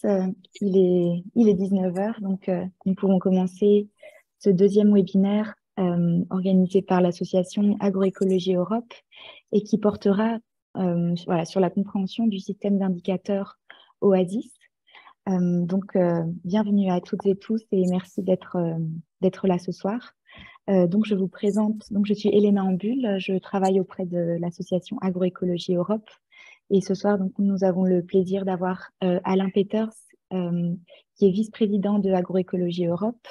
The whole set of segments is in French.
tous. Il est 19 heures, donc nous pourrons commencer ce deuxième webinaire organisé par l'association Agroécologie Europe et qui portera voilà, sur la compréhension du système d'indicateurs OASIS. Bienvenue à toutes et tous et merci d'être là ce soir. Donc, je vous présente, donc je suis Elena Ambul, je travaille auprès de l'association Agroécologie Europe. Et ce soir, donc, nous avons le plaisir d'avoir Alain Peters, qui est vice-président de Agroécologie Europe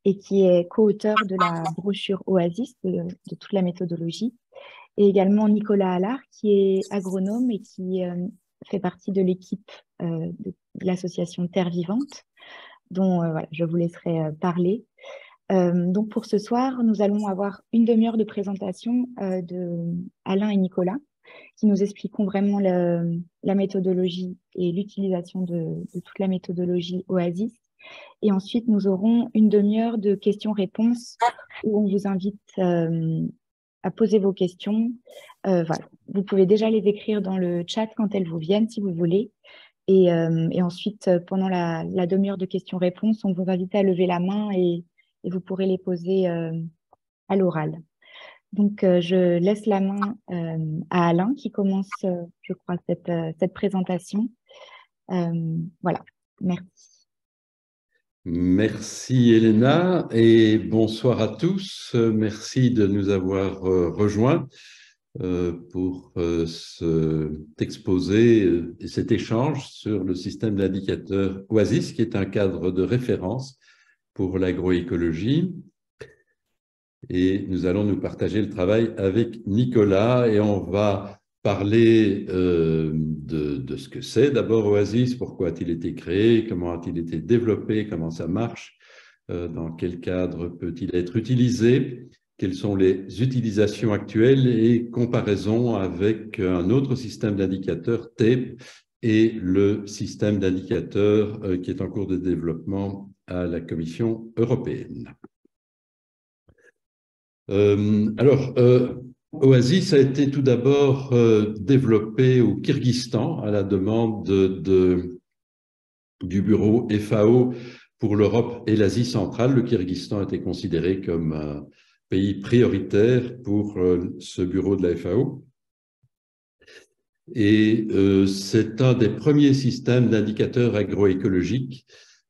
et qui est co-auteur de la brochure Oasis, de toute la méthodologie. Et également Nicolas Allard, qui est agronome et qui fait partie de l'équipe de l'association Terre Vivante, dont voilà, je vous laisserai parler. Donc pour ce soir, nous allons avoir une demi-heure de présentation de Alain et Nicolas qui nous expliqueront vraiment la méthodologie et l'utilisation de toute la méthodologie Oasis. Et ensuite, nous aurons une demi-heure de questions-réponses où on vous invite à poser vos questions. Voilà. Vous pouvez déjà les écrire dans le chat quand elles vous viennent, si vous voulez. Et ensuite, pendant la demi-heure de questions-réponses, on vous invite à lever la main et vous pourrez les poser à l'oral. Donc, je laisse la main à Alain qui commence, je crois, cette présentation. Voilà, merci. Merci Elena et bonsoir à tous. Merci de nous avoir rejoints pour cet exposé et cet échange sur le système d'indicateurs OASIS, qui est un cadre de référence pour l'agroécologie. Et nous allons nous partager le travail avec Nicolas et on va parler de ce que c'est d'abord Oasis, pourquoi a-t-il été créé, comment a-t-il été développé, comment ça marche, dans quel cadre peut-il être utilisé, quelles sont les utilisations actuelles et comparaison avec un autre système d'indicateurs, TAPE, et le système d'indicateurs qui est en cours de développement à la Commission européenne. Oasis a été tout d'abord développé au Kyrgyzstan à la demande du bureau FAO pour l'Europe et l'Asie centrale. Le Kyrgyzstan a été considéré comme un pays prioritaire pour ce bureau de la FAO. Et c'est un des premiers systèmes d'indicateurs agroécologiques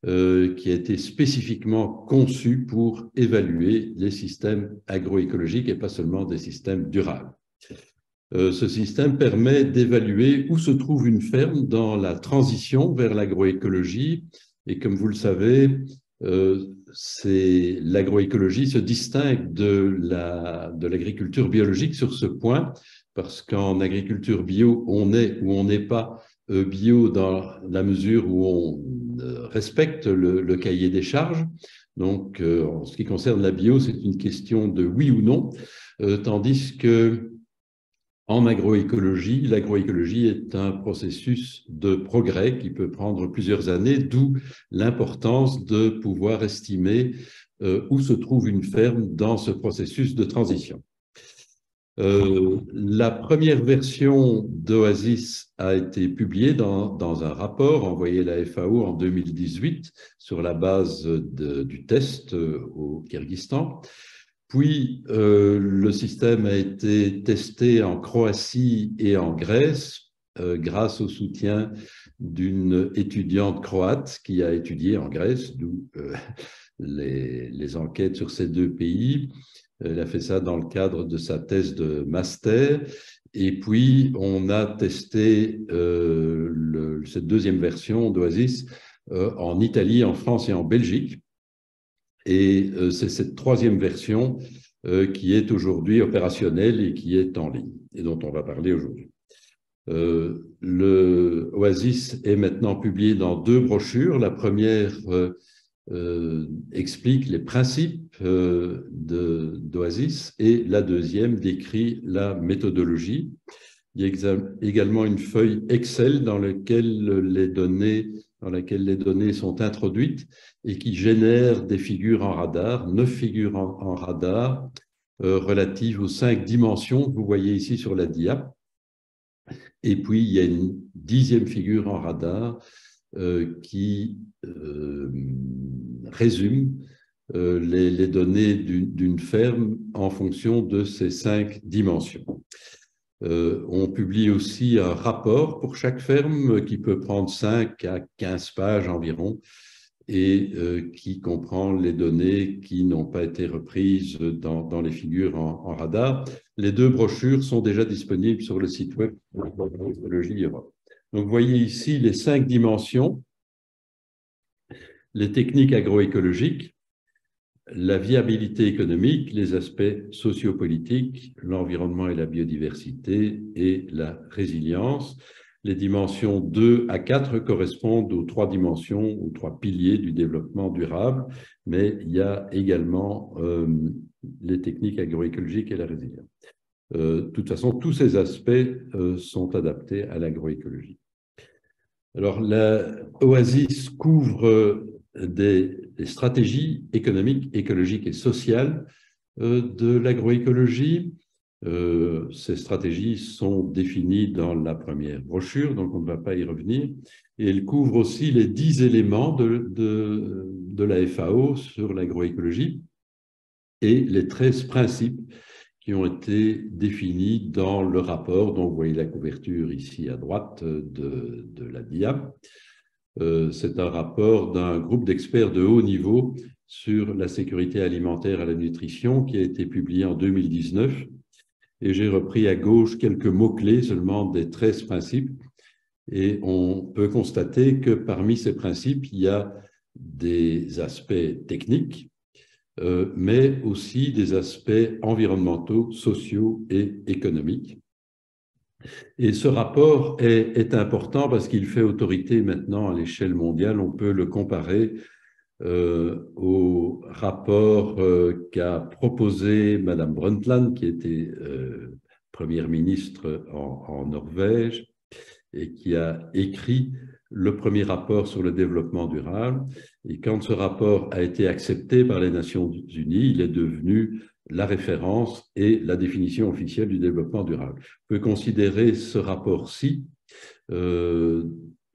qui a été spécifiquement conçu pour évaluer les systèmes agroécologiques et pas seulement des systèmes durables. Ce système permet d'évaluer où se trouve une ferme dans la transition vers l'agroécologie. Et comme vous le savez, l'agroécologie se distingue de l'agriculture biologique sur ce point, parce qu'en agriculture bio, on est ou on n'est pas bio dans la mesure où on respecte le cahier des charges. Donc, en ce qui concerne la bio, c'est une question de oui ou non, tandis que en agroécologie, l'agroécologie est un processus de progrès qui peut prendre plusieurs années, d'où l'importance de pouvoir estimer où se trouve une ferme dans ce processus de transition. La première version d'Oasis a été publiée dans un rapport envoyé à la FAO en 2018 sur la base du test au Kyrgyzstan. Puis, le système a été testé en Croatie et en Grèce grâce au soutien d'une étudiante croate qui a étudié en Grèce, d'où les enquêtes sur ces deux pays. Elle a fait ça dans le cadre de sa thèse de master. Et puis, on a testé cette deuxième version d'Oasis en Italie, en France et en Belgique. Et c'est cette troisième version qui est aujourd'hui opérationnelle et qui est en ligne et dont on va parler aujourd'hui. Le Oasis est maintenant publié dans deux brochures. La première explique les principes d'Oasis et la deuxième décrit la méthodologie. Il y a également une feuille Excel dans laquelle les données sont introduites et qui génèrent des figures en radar, 9 figures en radar relatives aux 5 dimensions que vous voyez ici sur la dia. Et puis, il y a une 10e figure en radar qui résume les données d'une ferme en fonction de ces 5 dimensions. On publie aussi un rapport pour chaque ferme qui peut prendre 5 à 15 pages environ et qui comprend les données qui n'ont pas été reprises dans les figures en radar. Les 2 brochures sont déjà disponibles sur le site web de l'Agroécologie Europe. Donc, vous voyez ici les 5 dimensions, les techniques agroécologiques, la viabilité économique, les aspects sociopolitiques, l'environnement et la biodiversité et la résilience. Les dimensions 2 à 4 correspondent aux 3 dimensions, aux 3 piliers du développement durable, mais il y a également les techniques agroécologiques et la résilience. De toute façon, tous ces aspects sont adaptés à l'agroécologie. Alors, la Oasis couvre des stratégies économiques, écologiques et sociales de l'agroécologie. Ces stratégies sont définies dans la première brochure, donc on ne va pas y revenir. Et elle couvre aussi les 10 éléments de la FAO sur l'agroécologie et les 13 principes qui ont été définis dans le rapport, dont vous voyez la couverture ici à droite de la dia. C'est un rapport d'un groupe d'experts de haut niveau sur la sécurité alimentaire et la nutrition qui a été publié en 2019. Et j'ai repris à gauche quelques mots-clés seulement des 13 principes. Et on peut constater que parmi ces principes, il y a des aspects techniques, mais aussi des aspects environnementaux, sociaux et économiques. Et ce rapport est important parce qu'il fait autorité maintenant à l'échelle mondiale. On peut le comparer au rapport qu'a proposé Madame Brundtland, qui était première ministre en Norvège et qui a écrit le premier rapport sur le développement durable. Et quand ce rapport a été accepté par les Nations Unies, il est devenu la référence et la définition officielle du développement durable. On peut considérer ce rapport-ci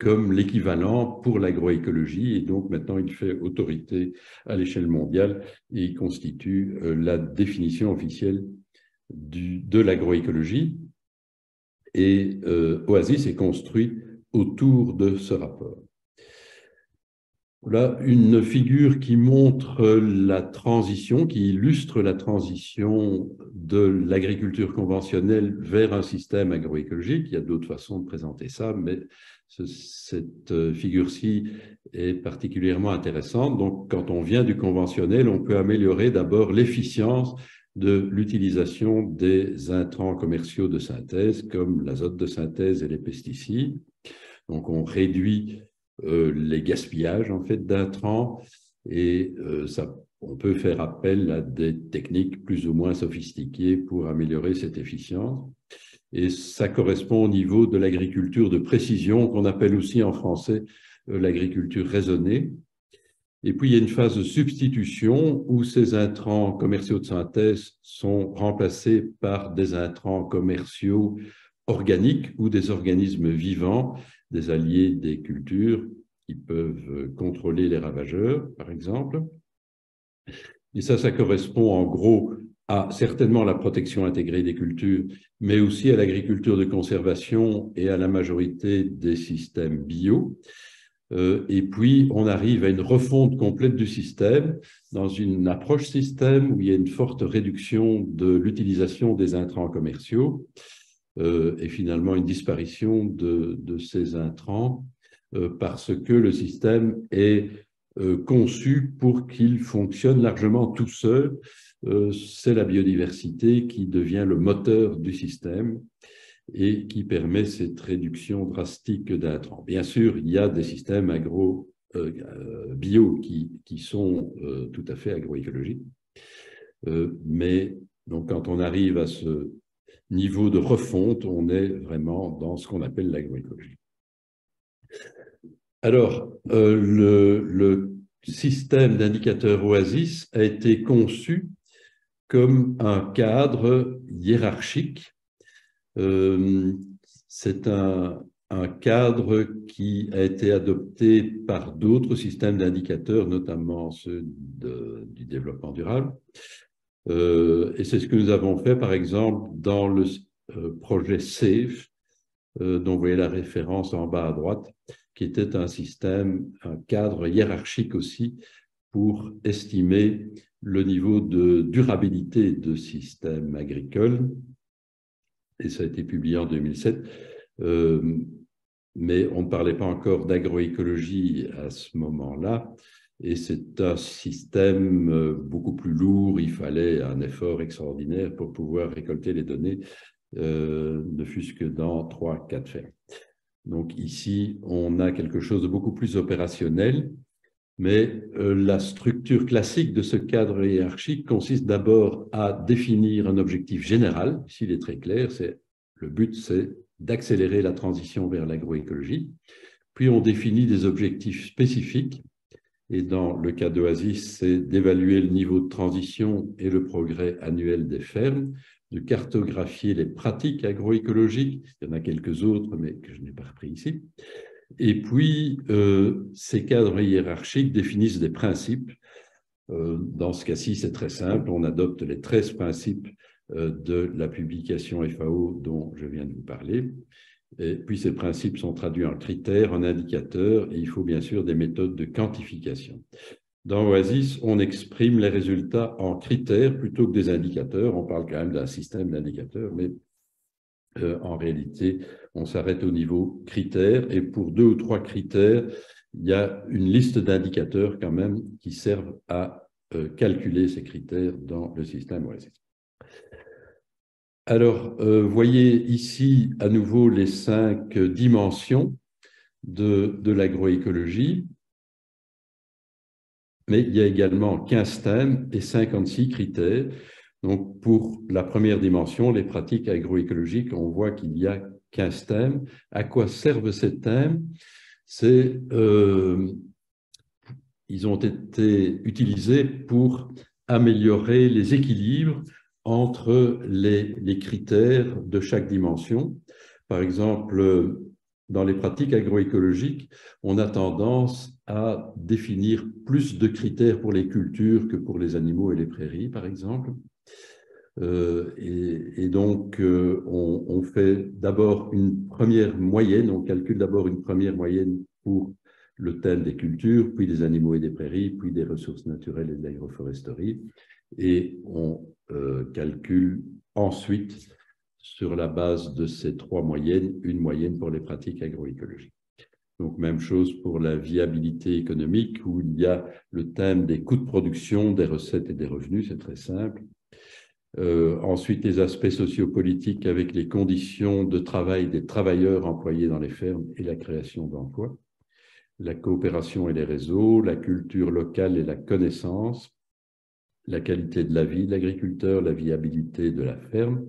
comme l'équivalent pour l'agroécologie, et donc maintenant il fait autorité à l'échelle mondiale et il constitue la définition officielle de l'agroécologie. Et Oasis est construit autour de ce rapport. Là, une figure qui montre la transition, qui illustre la transition de l'agriculture conventionnelle vers un système agroécologique. Il y a d'autres façons de présenter ça, mais cette figure-ci est particulièrement intéressante. Donc, quand on vient du conventionnel, on peut améliorer d'abord l'efficience de l'utilisation des intrants commerciaux de synthèse, comme l'azote de synthèse et les pesticides. Donc, on réduit les gaspillages en fait d'intrants et on peut faire appel à des techniques plus ou moins sophistiquées pour améliorer cette efficience. Et ça correspond au niveau de l'agriculture de précision qu'on appelle aussi en français l'agriculture raisonnée. Et puis, il y a une phase de substitution où ces intrants commerciaux de synthèse sont remplacés par des intrants commerciaux organiques ou des organismes vivants, des alliés des cultures qui peuvent contrôler les ravageurs, par exemple. Et ça correspond en gros à certainement la protection intégrée des cultures, mais aussi à l'agriculture de conservation et à la majorité des systèmes bio. Et puis, on arrive à une refonte complète du système dans une approche système où il y a une forte réduction de l'utilisation des intrants commerciaux et finalement une disparition de ces intrants parce que le système est conçu pour qu'il fonctionne largement tout seul. C'est la biodiversité qui devient le moteur du système et qui permet cette réduction drastique d'intrants. Bien sûr, il y a des systèmes bio qui sont tout à fait agroécologiques, mais donc, quand on arrive à ce niveau de refonte, on est vraiment dans ce qu'on appelle l'agroécologie. Alors, le système d'indicateurs Oasis a été conçu comme un cadre hiérarchique. C'est un un cadre qui a été adopté par d'autres systèmes d'indicateurs, notamment ceux du développement durable. Et c'est ce que nous avons fait, par exemple, dans le projet SAFE, dont vous voyez la référence en bas à droite, qui était un système, un cadre hiérarchique aussi, pour estimer le niveau de durabilité de systèmes agricoles. Et ça a été publié en 2007. Mais on ne parlait pas encore d'agroécologie à ce moment-là. Et c'est un système beaucoup plus lourd. Il fallait un effort extraordinaire pour pouvoir récolter les données, ne fût-ce que dans 3-4 fermes. Donc ici, on a quelque chose de beaucoup plus opérationnel. Mais la structure classique de ce cadre hiérarchique consiste d'abord à définir un objectif général. Ici, il est très clair, le but, c'est d'accélérer la transition vers l'agroécologie. Puis, on définit des objectifs spécifiques. Et dans le cas d'Oasis, c'est d'évaluer le niveau de transition et le progrès annuel des fermes, de cartographier les pratiques agroécologiques. Il y en a quelques autres, mais que je n'ai pas repris ici. Et puis, ces cadres hiérarchiques définissent des principes. Dans ce cas-ci, c'est très simple. On adopte les 13 principes de la publication FAO dont je viens de vous parler. Et puis, ces principes sont traduits en critères, en indicateurs, et il faut bien sûr des méthodes de quantification. Dans Oasis, on exprime les résultats en critères plutôt que des indicateurs. On parle quand même d'un système d'indicateurs, mais en réalité, on s'arrête au niveau critères. Et pour 2 ou 3 critères, il y a une liste d'indicateurs quand même qui servent à calculer ces critères dans le système Oasis. Alors, voyez ici à nouveau les 5 dimensions de l'agroécologie. Mais il y a également 15 thèmes et 56 critères. Donc, pour la première dimension, les pratiques agroécologiques, on voit qu'il y a 15 thèmes. À quoi servent ces thèmes? Ils ont été utilisés pour améliorer les équilibres entre les critères de chaque dimension. Par exemple, dans les pratiques agroécologiques, on a tendance à définir plus de critères pour les cultures que pour les animaux et les prairies, par exemple. Et donc, on fait d'abord une première moyenne, on calcule d'abord une première moyenne pour le thème des cultures, puis des animaux et des prairies, puis des ressources naturelles et de l'agroforesterie. Et on calcule ensuite, sur la base de ces 3 moyennes, une moyenne pour les pratiques agroécologiques. Donc, même chose pour la viabilité économique, où il y a le thème des coûts de production, des recettes et des revenus, c'est très simple. Ensuite, les aspects sociopolitiques avec les conditions de travail des travailleurs employés dans les fermes et la création d'emplois. La coopération et les réseaux, la culture locale et la connaissance, la qualité de la vie de l'agriculteur, la viabilité de la ferme.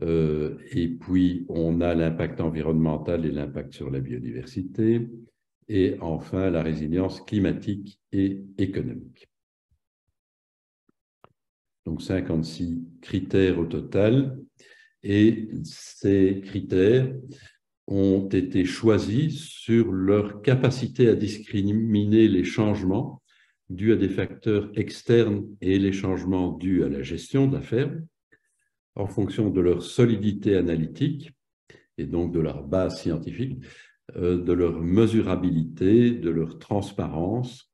Et puis, on a l'impact environnemental et l'impact sur la biodiversité. Et enfin, la résilience climatique et économique. Donc, 56 critères au total. Et ces critères ont été choisis sur leur capacité à discriminer les changements dus à des facteurs externes et les changements dus à la gestion de la ferme, en fonction de leur solidité analytique et donc de leur base scientifique, de leur mesurabilité, de leur transparence,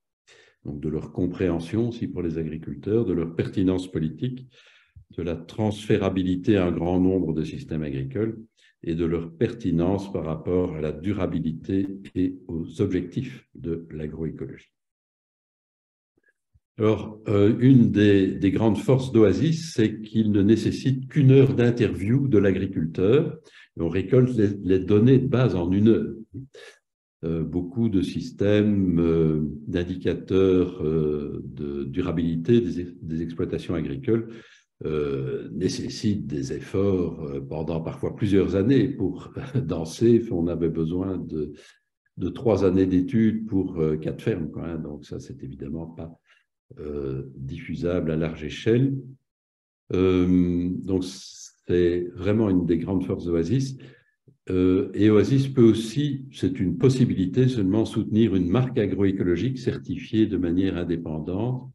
donc de leur compréhension aussi pour les agriculteurs, de leur pertinence politique, de la transférabilité à un grand nombre de systèmes agricoles et de leur pertinence par rapport à la durabilité et aux objectifs de l'agroécologie. Alors, une des grandes forces d'Oasis, c'est qu'il ne nécessite qu'1 heure d'interview de l'agriculteur. On récolte les données de base en 1 heure. Beaucoup de systèmes d'indicateurs de durabilité des exploitations agricoles nécessitent des efforts pendant parfois plusieurs années. Pour danser, on avait besoin de 3 années d'études pour 4 fermes, quoi, hein. Donc ça, c'est évidemment pas diffusable à large échelle. Donc, c'est vraiment une des grandes forces d'Oasis. Et Oasis peut aussi, c'est une possibilité seulement, soutenir une marque agroécologique certifiée de manière indépendante.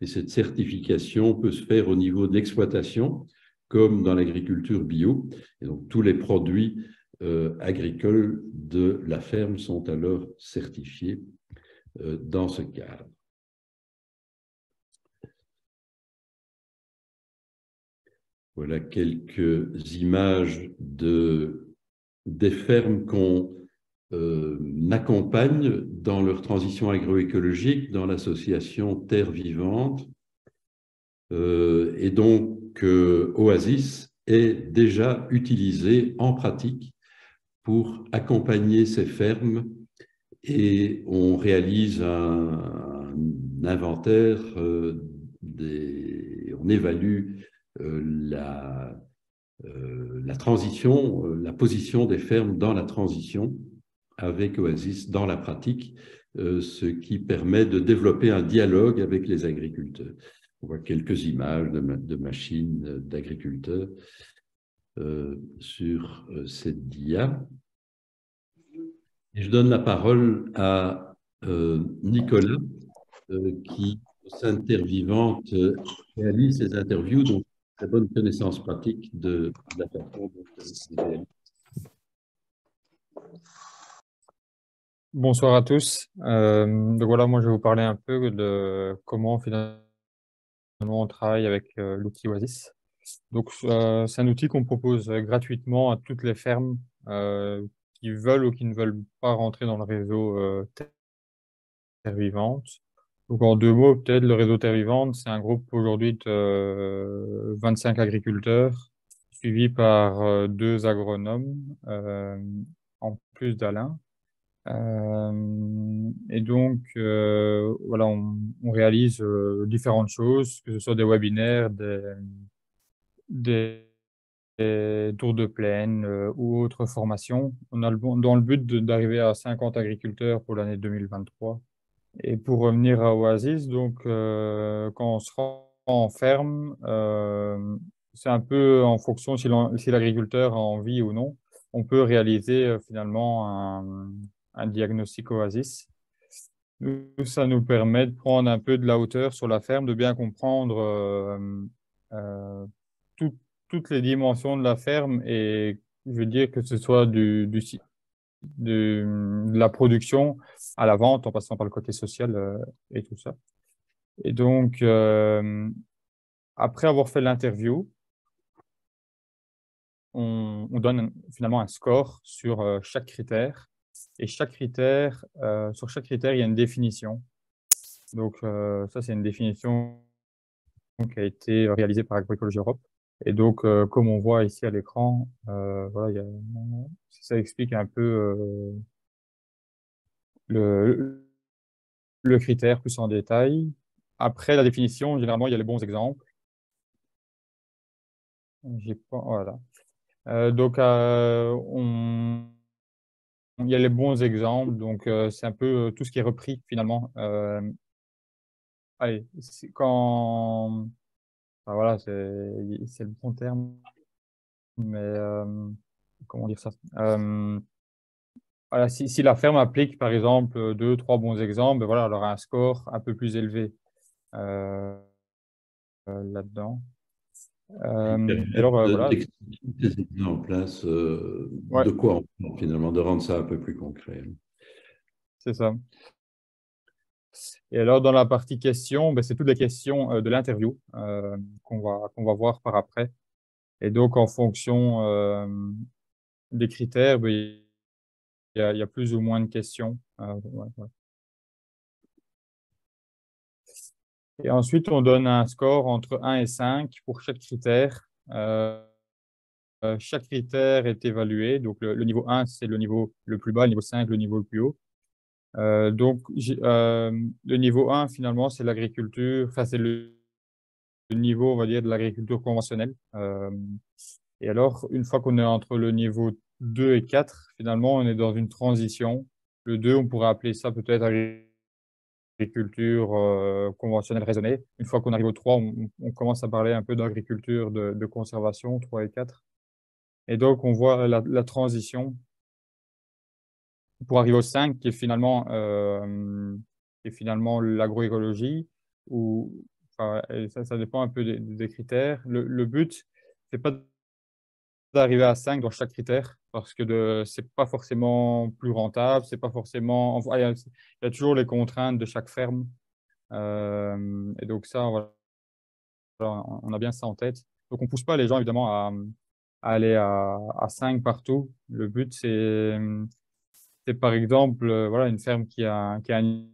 Et cette certification peut se faire au niveau de l'exploitation, comme dans l'agriculture bio. Et donc, tous les produits agricoles de la ferme sont alors certifiés dans ce cadre. Voilà quelques images des fermes qu'on accompagne dans leur transition agroécologique dans l'association Terre Vivante. Et donc, Oasis est déjà utilisé en pratique pour accompagner ces fermes et on réalise un inventaire, on évalue la transition, la position des fermes dans la transition avec Oasis dans la pratique, ce qui permet de développer un dialogue avec les agriculteurs. On voit quelques images de machines d'agriculteurs sur cette dia. Et je donne la parole à Nicolas, qui, au sein de Terre Vivante, réalise ces interviews, donc très bonne connaissance pratique de la façon dont il réalise. Bonsoir à tous. Donc voilà, moi je vais vous parler un peu de comment finalement on travaille avec l'outil Oasis. Donc c'est un outil qu'on propose gratuitement à toutes les fermes qui veulent ou qui ne veulent pas rentrer dans le réseau Terre Vivante. Donc en deux mots, peut-être le réseau Terre Vivante, c'est un groupe aujourd'hui de 25 agriculteurs suivi par deux agronomes en plus d'Alain. Et donc, voilà, on réalise différentes choses, que ce soit des webinaires, des tours de plaine ou autres formations. On a dans le but d'arriver à 50 agriculteurs pour l'année 2023. Et pour revenir à Oasis, donc, quand on se rend en ferme, c'est un peu en fonction si l'agriculteur a envie ou non. On peut réaliser finalement un diagnostic Oasis. Ça nous permet de prendre un peu de la hauteur sur la ferme, de bien comprendre euh, tout- toutes les dimensions de la ferme et je veux dire que ce soit de la production à la vente en passant par le côté social et tout ça. Et donc, après avoir fait l'interview, on donne finalement un score sur chaque critère. Et sur chaque critère, il y a une définition. Donc, ça, c'est une définition qui a été réalisée par Agroécologie Europe. Et donc, comme on voit ici à l'écran, voilà, ça explique un peu le critère plus en détail. Après la définition, généralement, il y a les bons exemples. J'ai pas, voilà. Donc, il y a les bons exemples. Donc, c'est un peu tout ce qui est repris finalement. Allez, quand, enfin, voilà, c'est le bon terme, mais comment dire ça? Voilà, si la ferme applique par exemple deux, trois bons exemples, ben voilà, elle aura un score un peu plus élevé là-dedans. Et alors voilà, D'expliquer ces exemples, hein, ouais, de quoi on parle finalement, de rendre ça un peu plus concret. c'est ça. Et alors dans la partie questions, ben, c'est toutes les questions de l'interview qu'on va voir par après. Et donc en fonction des critères, ben, il y a plus ou moins de questions. Ouais, ouais. Et ensuite, on donne un score entre 1 et 5 pour chaque critère. Chaque critère est évalué. Donc, le niveau 1, c'est le niveau le plus bas, le niveau 5, le niveau le plus haut. Donc, le niveau 1, finalement, c'est l'agriculture, enfin, c'est le niveau, on va dire, de l'agriculture conventionnelle. Et alors, une fois qu'on est entre le niveau 2 et 4, finalement, on est dans une transition. Le 2, on pourrait appeler ça peut-être agriculture conventionnelle raisonnée. Une fois qu'on arrive au 3, on commence à parler un peu d'agriculture de conservation, 3 et 4. Et donc, on voit la transition pour arriver au 5, qui est finalement l'agroécologie, ou, enfin, et ça dépend un peu des critères. Le but, c'est pas d'arriver à 5 dans chaque critère, parce que c'est pas forcément plus rentable, c'est pas forcément. Enfin, il y a toujours les contraintes de chaque ferme. Et donc ça, voilà, on a bien ça en tête. Donc on pousse pas les gens évidemment à aller à 5 partout. Le but, c'est par exemple, voilà, une ferme qui a un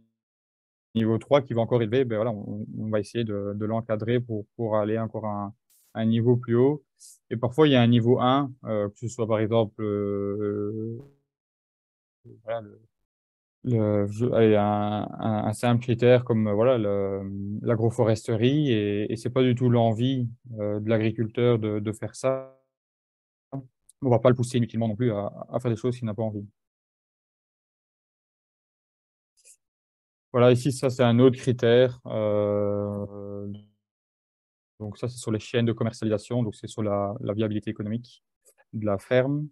niveau 3 qui va encore élever, ben voilà, on va essayer de l'encadrer pour aller encore un niveau plus haut. Et parfois, il y a un niveau 1, que ce soit par exemple, voilà, allez, un simple critère comme, voilà, l'agroforesterie, et c'est pas du tout l'envie de l'agriculteur de faire ça. On va pas le pousser inutilement non plus à faire des choses qu'il n'a pas envie. Voilà, ici, ça, c'est un autre critère. Donc ça, c'est sur les chaînes de commercialisation, donc c'est sur la viabilité économique de la ferme.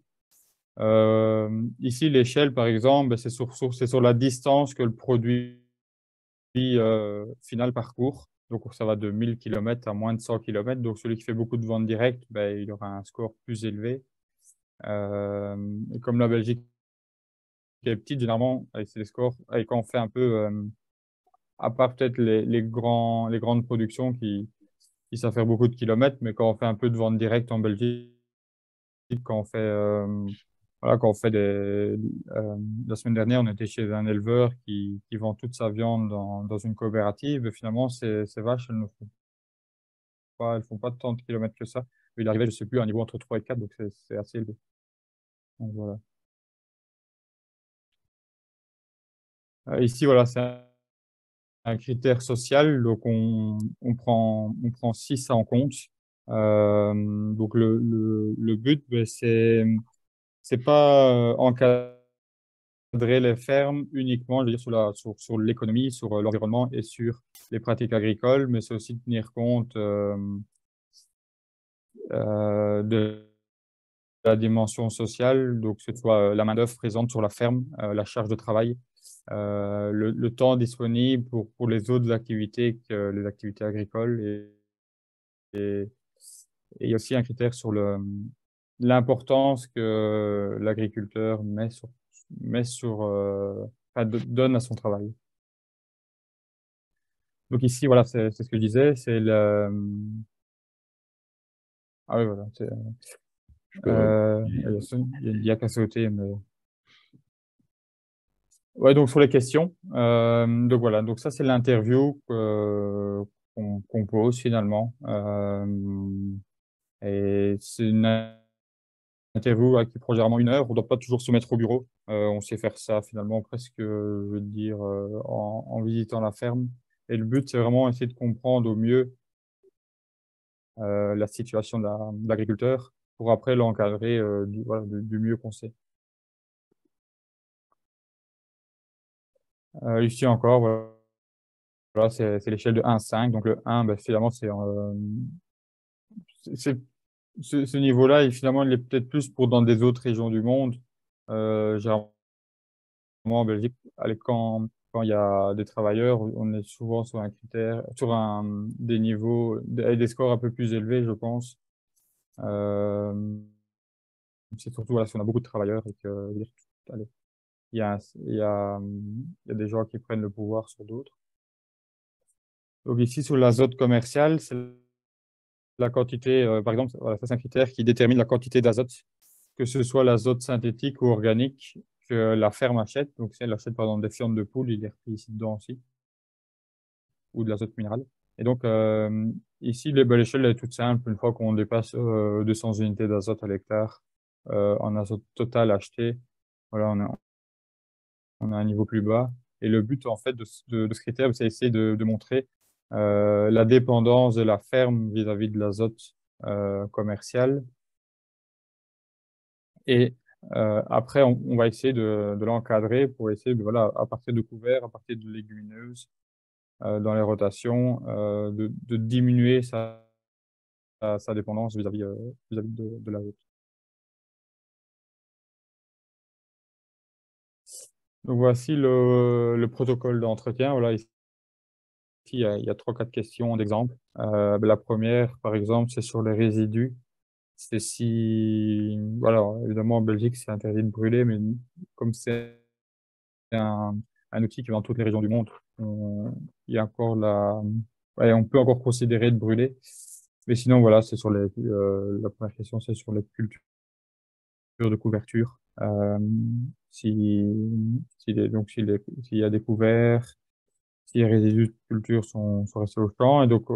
Ici, l'échelle, par exemple, ben, c'est sur la distance que le produit final parcourt. Donc ça va de 1000 km à moins de 100 km. Donc celui qui fait beaucoup de ventes directes, ben, il aura un score plus élevé. Et comme la Belgique est petite, généralement, c'est des scores, et quand on fait un peu, à part peut-être les grandes productions qui savent faire beaucoup de kilomètres, mais quand on fait un peu de vente directe en Belgique, quand on fait, voilà, quand on fait la semaine dernière, on était chez un éleveur qui vend toute sa viande dans une coopérative. Et finalement, ces vaches, elles font pas tant de kilomètres que ça. Il arrivait, je sais plus, à un niveau entre 3 et 4, donc c'est assez élevé. Donc, voilà. Ici, voilà, c'est un critère social, donc on prend 6 en compte. Donc le but, ben, c'est pas encadrer les fermes uniquement, je veux dire, sur l'économie, sur l'environnement et sur les pratiques agricoles, mais c'est aussi tenir compte de la dimension sociale, donc que ce soit la main-d'œuvre présente sur la ferme, la charge de travail, le temps disponible pour les autres activités que les activités agricoles. Et il y a aussi un critère sur l'importance que l'agriculteur enfin, donne à son travail. Donc ici, voilà, c'est ce que je disais, c'est ah oui, voilà, Je peux il y a une diac à sauter, mais ouais, donc sur les questions, donc voilà, donc ça c'est l'interview qu'on pose finalement, et c'est une interview qui prend généralement 1 heure. On ne doit pas toujours se mettre au bureau. On sait faire ça finalement presque, je veux dire, en visitant la ferme. Et le but, c'est vraiment essayer de comprendre au mieux la situation de l'agriculteur pour après l'encadrer voilà, du mieux qu'on sait. Ici encore, voilà, c'est l'échelle de 1 à 5. Donc le 1, ben, finalement, c'est- ce niveau-là, finalement, il est peut-être plus pour dans des autres régions du monde. Généralement, en Belgique, allez, quand il y a des travailleurs, on est souvent sur un critère, des niveaux, des scores un peu plus élevés, je pense. Euh, c'est surtout voilà, si on a beaucoup de travailleurs et que, je veux dire, allez, il y a des gens qui prennent le pouvoir sur d'autres. Donc ici, sur l'azote commercial, c'est la quantité, par exemple, voilà, ça c'est un critère qui détermine la quantité d'azote, que ce soit l'azote synthétique ou organique que la ferme achète. Donc si elle achète par exemple des fientes de poule, il est repris ici dedans aussi, ou de l'azote minéral. Et donc ici, l'échelle est toute simple. Une fois qu'on dépasse 200 unités d'azote à l'hectare en azote total acheté, voilà, on a un niveau plus bas. Et le but en fait de ce critère, c'est essayer de montrer la dépendance de la ferme vis-à-vis de l'azote commercial. Et après, on va essayer de l'encadrer pour essayer voilà, à partir de couverts, à partir de légumineuses, dans les rotations, de diminuer sa dépendance vis-à-vis de l'azote. Donc voici le protocole d'entretien. Voilà, ici, il y a 3-4 questions d'exemple. La première, par exemple, c'est sur les résidus. C'est si, voilà, évidemment, en Belgique, c'est interdit de brûler, mais comme c'est un outil qui est dans toutes les régions du monde, il y a encore ouais, on peut encore considérer de brûler. Mais sinon, voilà, c'est sur la première question, c'est sur les cultures de couverture. Donc, s'il y a des couverts, si les résidus de culture sont restés au champ. Et donc,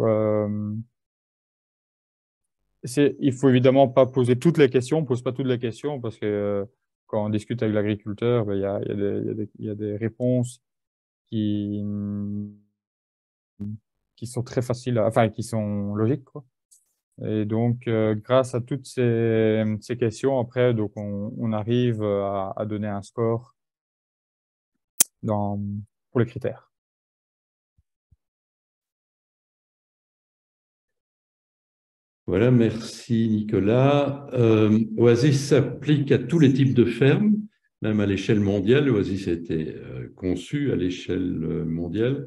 il faut évidemment pas poser toutes les questions, on pose pas toutes les questions parce que quand on discute avec l'agriculteur, ben, il y a des réponses qui, qui sont très faciles, enfin, qui sont logiques, quoi. Et donc, grâce à toutes ces questions, après, donc, on arrive à donner un score dans, pour les critères. Voilà, merci Nicolas. Oasis s'applique à tous les types de fermes, même à l'échelle mondiale. Oasis a été conçu à l'échelle mondiale.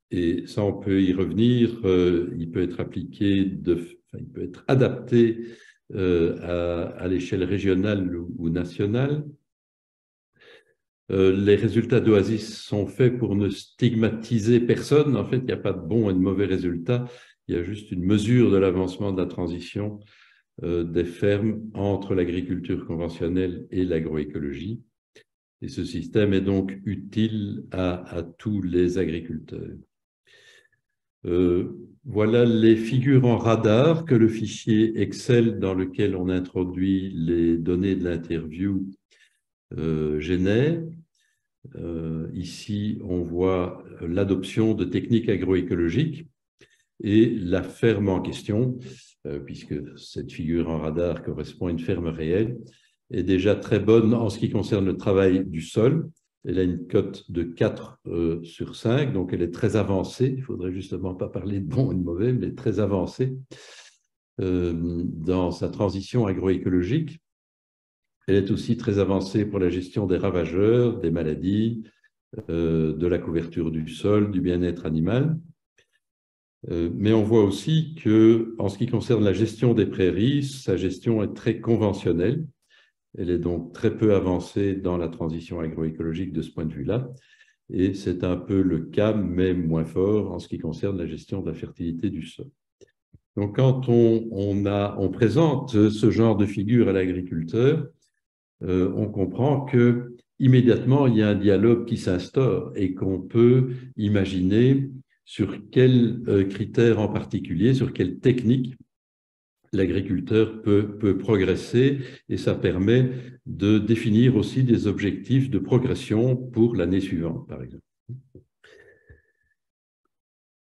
Et ça, on peut y revenir. Il peut être appliqué, il peut être adapté à l'échelle régionale ou nationale. Les résultats d'Oasis sont faits pour ne stigmatiser personne. En fait, il n'y a pas de bons et de mauvais résultats. Il y a juste une mesure de l'avancement de la transition des fermes entre l'agriculture conventionnelle et l'agroécologie. Et ce système est donc utile à tous les agriculteurs. Voilà les figures en radar que le fichier Excel dans lequel on introduit les données de l'interview génère. Ici, on voit l'adoption de techniques agroécologiques et la ferme en question, puisque cette figure en radar correspond à une ferme réelle, est déjà très bonne en ce qui concerne le travail du sol. Elle a une cote de 4 sur 5, donc elle est très avancée. Il ne faudrait justement pas parler de bon et de mauvais, mais très avancée dans sa transition agroécologique. Elle est aussi très avancée pour la gestion des ravageurs, des maladies, de la couverture du sol, du bien-être animal. Mais on voit aussi qu'en ce qui concerne la gestion des prairies, sa gestion est très conventionnelle. Elle est donc très peu avancée dans la transition agroécologique de ce point de vue-là. Et c'est un peu le cas, mais moins fort, en ce qui concerne la gestion de la fertilité du sol. Donc, quand on présente ce genre de figure à l'agriculteur, on comprend qu'immédiatement, il y a un dialogue qui s'instaure et qu'on peut imaginer sur quels critères en particulier, sur quelles techniques l'agriculteur peut progresser, et ça permet de définir aussi des objectifs de progression pour l'année suivante, par exemple.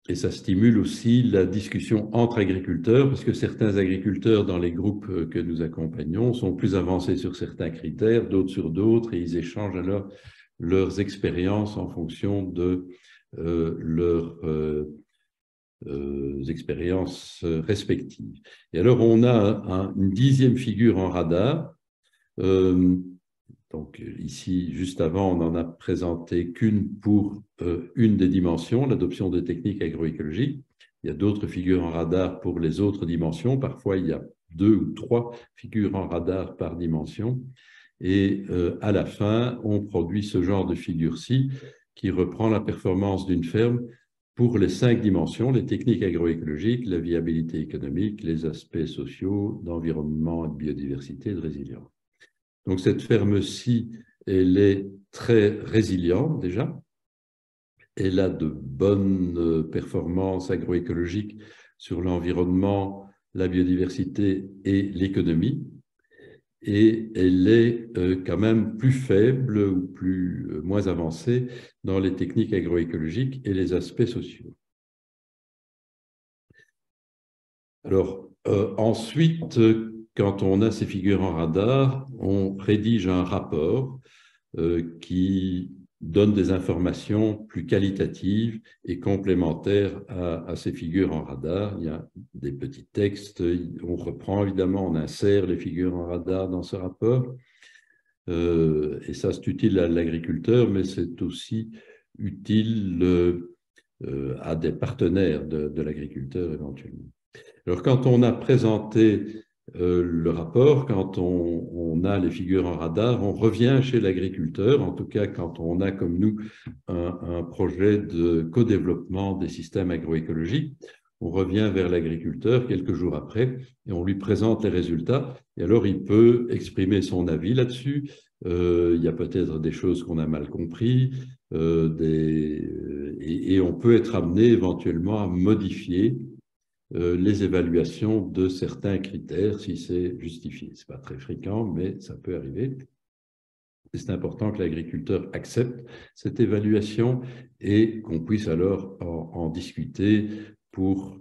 Et ça stimule aussi la discussion entre agriculteurs, parce que certains agriculteurs dans les groupes que nous accompagnons sont plus avancés sur certains critères, d'autres sur d'autres, et ils échangent alors leurs expériences en fonction de leurs expériences respectives. Et alors, on a une 10e figure en radar. Donc ici, juste avant, on n'en a présenté qu'une pour une des dimensions, l'adoption de techniques agroécologiques. Il y a d'autres figures en radar pour les autres dimensions. Parfois, il y a 2 ou 3 figures en radar par dimension. Et à la fin, on produit ce genre de figure-ci qui reprend la performance d'une ferme pour les 5 dimensions, les techniques agroécologiques, la viabilité économique, les aspects sociaux, d'environnement, de biodiversité, de résilience. Donc, cette ferme-ci, elle est très résiliente déjà. Elle a de bonnes performances agroécologiques sur l'environnement, la biodiversité et l'économie. Et elle est quand même plus faible ou moins avancée dans les techniques agroécologiques et les aspects sociaux. Alors, ensuite, quand on a ces figures en radar, on rédige un rapport qui donne des informations plus qualitatives et complémentaires à ces figures en radar. Il y a des petits textes, on reprend évidemment, on insère les figures en radar dans ce rapport. et ça c'est utile à l'agriculteur, mais c'est aussi utile à des partenaires de l'agriculteur éventuellement. Alors quand on a présenté le rapport, quand on a les figures en radar, on revient chez l'agriculteur, en tout cas quand on a comme nous un projet de co-développement des systèmes agroécologiques, on revient vers l'agriculteur quelques jours après et on lui présente les résultats. Et alors, il peut exprimer son avis là-dessus. Il y a peut-être des choses qu'on a mal compris et on peut être amené éventuellement à modifier les évaluations de certains critères si c'est justifié. Ce n'est pas très fréquent, mais ça peut arriver. C'est important que l'agriculteur accepte cette évaluation et qu'on puisse alors en discuter pour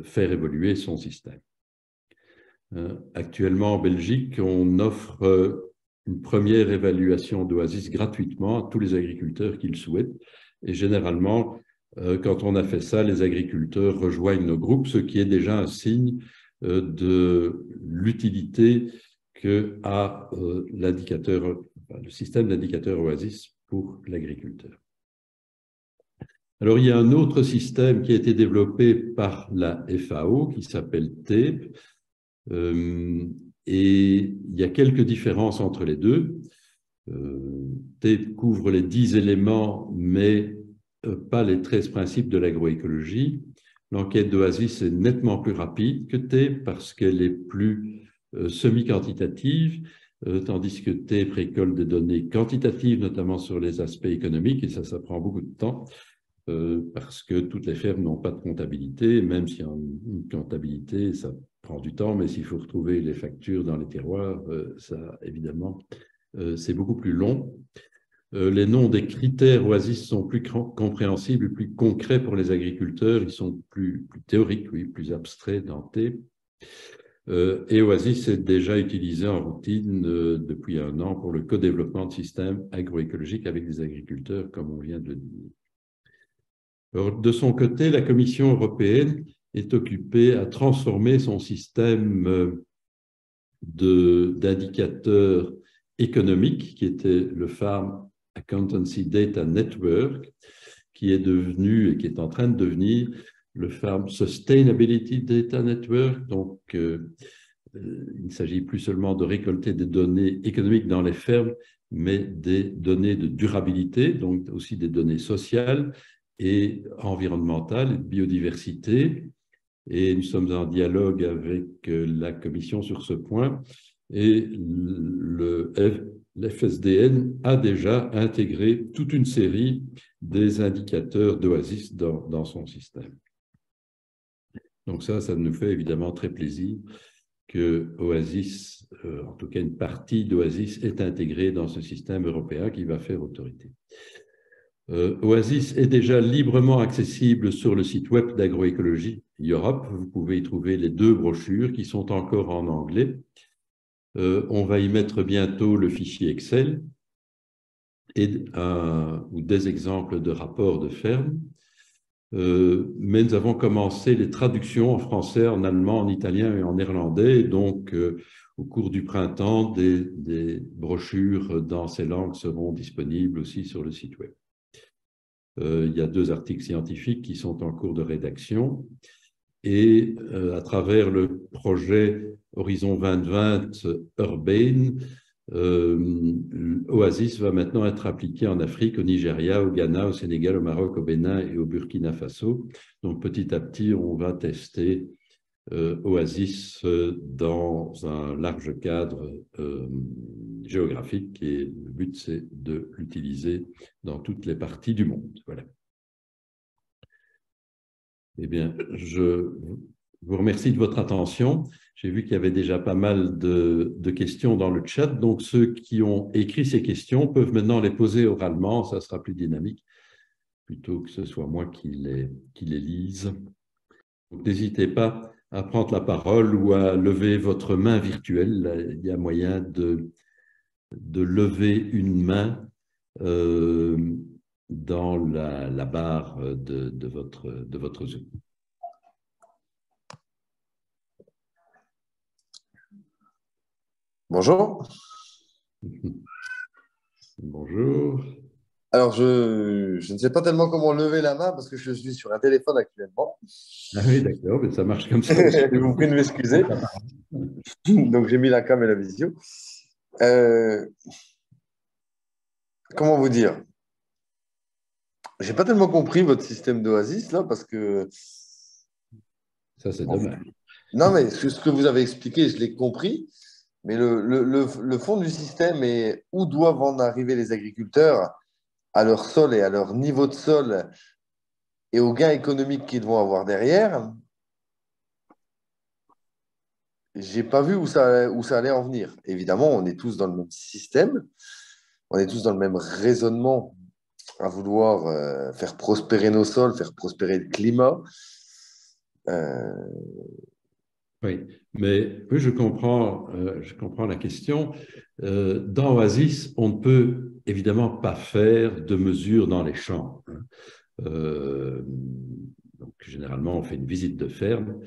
faire évoluer son système. Actuellement, en Belgique, on offre une première évaluation d'Oasis gratuitement à tous les agriculteurs qui le souhaitent. Et généralement, quand on a fait ça, les agriculteurs rejoignent nos groupes, ce qui est déjà un signe de l'utilité qu'a le système d'indicateur Oasis pour l'agriculteur. Alors, il y a un autre système qui a été développé par la FAO qui s'appelle TAPE, et il y a quelques différences entre les deux. TAPE couvre les 10 éléments, mais pas les 13 principes de l'agroécologie. L'enquête d'Oasis est nettement plus rapide que TAPE parce qu'elle est plus semi-quantitative, tandis que TAPE récolte des données quantitatives, notamment sur les aspects économiques, et ça prend beaucoup de temps. Parce que toutes les fermes n'ont pas de comptabilité, même s'il y a une comptabilité, ça prend du temps, mais s'il faut retrouver les factures dans les tiroirs, ça, évidemment, c'est beaucoup plus long. Les noms des critères Oasis sont plus compréhensibles, plus concrets pour les agriculteurs, ils sont plus théoriques, oui, plus abstraits dans TAPE. Et Oasis est déjà utilisé en routine depuis 1 an pour le co-développement de systèmes agroécologiques avec des agriculteurs, comme on vient de le dire. Alors, de son côté, la Commission européenne est occupée à transformer son système d'indicateurs économiques, qui était le Farm Accountancy Data Network, qui est devenu et qui est en train de devenir le Farm Sustainability Data Network. Donc, il ne s'agit plus seulement de récolter des données économiques dans les fermes, mais des données de durabilité, donc aussi des données sociales et environnementale, biodiversité, et nous sommes en dialogue avec la Commission sur ce point, et l'FSDN a déjà intégré toute une série des indicateurs d'Oasis dans son système. Donc ça nous fait évidemment très plaisir que Oasis, en tout cas une partie d'Oasis, est intégrée dans ce système européen qui va faire autorité. Oasis est déjà librement accessible sur le site web d'Agroécologie Europe. Vous pouvez y trouver les 2 brochures qui sont encore en anglais. On va y mettre bientôt le fichier Excel ou des exemples de rapports de ferme. Mais nous avons commencé les traductions en français, en allemand, en italien et en néerlandais. Et donc, au cours du printemps, des brochures dans ces langues seront disponibles aussi sur le site web. Il y a 2 articles scientifiques qui sont en cours de rédaction et à travers le projet Horizon 2020 Urbane, Oasis va maintenant être appliqué en Afrique, au Nigeria, au Ghana, au Sénégal, au Maroc, au Bénin et au Burkina Faso. Donc petit à petit, on va tester Oasis dans un large cadre géographique et le but c'est de l'utiliser dans toutes les parties du monde. Voilà. Eh bien, je vous remercie de votre attention. J'ai vu qu'il y avait déjà pas mal de questions dans le chat, donc ceux qui ont écrit ces questions peuvent maintenant les poser oralement, ça sera plus dynamique, plutôt que ce soit moi qui les lise. N'hésitez pas à prendre la parole ou à lever votre main virtuelle. Il y a moyen de lever une main dans la barre de votre Zoom. Bonjour. Bonjour. Alors, je ne sais pas tellement comment lever la main parce que je suis sur un téléphone actuellement. Ah oui, d'accord, mais ça marche comme ça aussi. Je vous prie de m'excuser. Donc, j'ai mis la cam et la visio. Euh, comment vous dire? J'ai pas tellement compris votre système d'Oasis là parce que Ça, c'est dommage. non, mais ce que vous avez expliqué, je l'ai compris. Mais le fond du système est où doivent en arriver les agriculteurs à leur sol et à leur niveau de sol et aux gains économiques qu'ils vont avoir derrière. J'ai pas vu où ça allait en venir. Évidemment, on est tous dans le même système, on est tous dans le même raisonnement à vouloir faire prospérer nos sols, faire prospérer le climat. Euh, Oui, mais oui, je comprends la question. Dans Oasis, on ne peut évidemment pas faire de mesures dans les champs, hein. Donc, généralement, on fait une visite de ferme,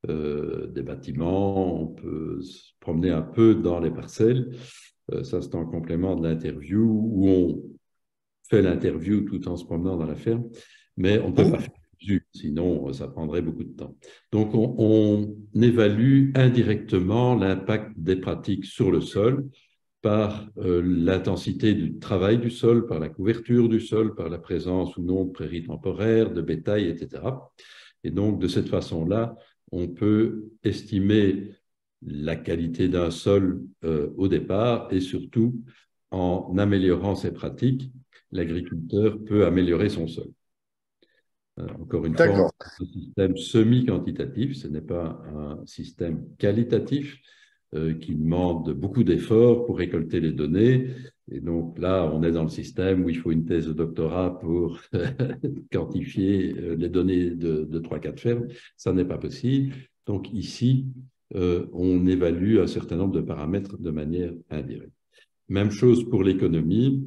des bâtiments, on peut se promener un peu dans les parcelles. Ça, c'est en complément de l'interview où on fait l'interview tout en se promenant dans la ferme, mais on ne peut pas faire dessus, sinon ça prendrait beaucoup de temps. Donc, on évalue indirectement l'impact des pratiques sur le sol par l'intensité du travail du sol, par la couverture du sol, par la présence ou non de prairies temporaires, de bétail, etc. Et donc, de cette façon-là, on peut estimer la qualité d'un sol au départ et surtout, en améliorant ses pratiques, l'agriculteur peut améliorer son sol. Encore une fois, d'accord. c'est un système semi-quantitatif, ce n'est pas un système qualitatif qui demande beaucoup d'efforts pour récolter les données. Et donc là, on est dans le système où il faut une thèse de doctorat pour quantifier les données de 3-4 fermes. Ça n'est pas possible. Donc ici, on évalue un certain nombre de paramètres de manière indirecte. Même chose pour l'économie.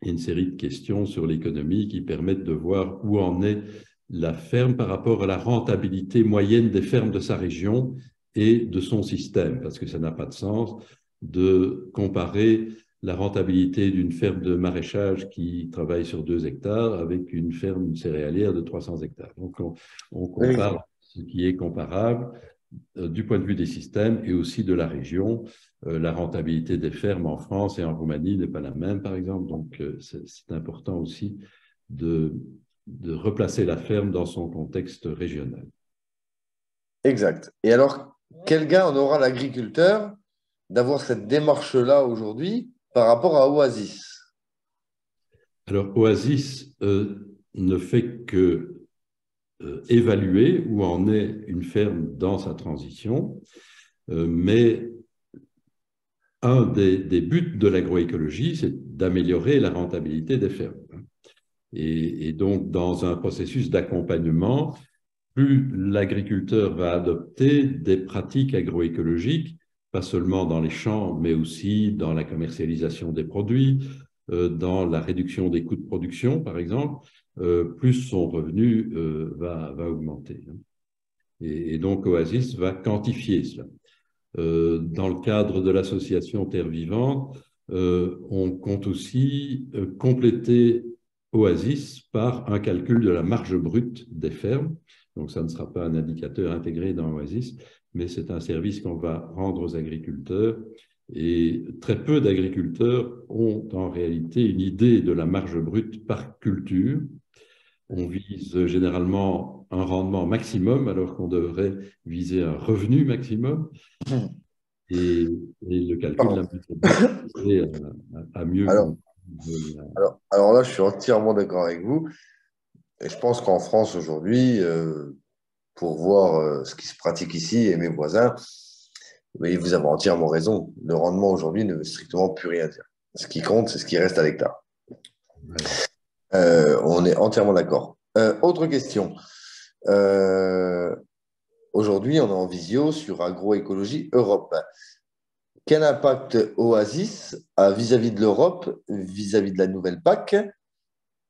Il y a une série de questions sur l'économie qui permettent de voir où en est la ferme par rapport à la rentabilité moyenne des fermes de sa région et de son système, parce que ça n'a pas de sens de comparer la rentabilité d'une ferme de maraîchage qui travaille sur 2 hectares avec une ferme céréalière de 300 hectares. Donc, on Oui. compare ce qui est comparable du point de vue des systèmes et aussi de la région. La rentabilité des fermes en France et en Roumanie n'est pas la même, par exemple. Donc, c'est important aussi de replacer la ferme dans son contexte régional. Exact. Et alors, quel gain en aura l'agriculteur d'avoir cette démarche-là aujourd'hui par rapport à Oasis? Alors, Oasis ne fait que évaluer où en est une ferme dans sa transition, mais un des buts de l'agroécologie, c'est d'améliorer la rentabilité des fermes. Et donc, dans un processus d'accompagnement, plus l'agriculteur va adopter des pratiques agroécologiques, pas seulement dans les champs, mais aussi dans la commercialisation des produits, dans la réduction des coûts de production, par exemple, plus son revenu va augmenter. Et donc, Oasis va quantifier cela. Dans le cadre de l'association Terre Vivante, on compte aussi compléter Oasis par un calcul de la marge brute des fermes. Donc, ça ne sera pas un indicateur intégré dans Oasis, mais c'est un service qu'on va rendre aux agriculteurs. Et très peu d'agriculteurs ont en réalité une idée de la marge brute par culture. On vise généralement un rendement maximum alors qu'on devrait viser un revenu maximum. Et le calcul de la marge brute à mieux Alors, comprendre. alors là, je suis entièrement d'accord avec vous. Et je pense qu'en France aujourd'hui, pour voir ce qui se pratique ici et mes voisins, oui, vous avez entièrement raison. Le rendement aujourd'hui ne veut strictement plus rien dire. Ce qui compte, c'est ce qui reste à l'hectare. Voilà. On est entièrement d'accord. Autre question. Aujourd'hui, on est en visio sur Agroécologie Europe. Quel impact Oasis a vis-à-vis de l'Europe, vis-à-vis de la nouvelle PAC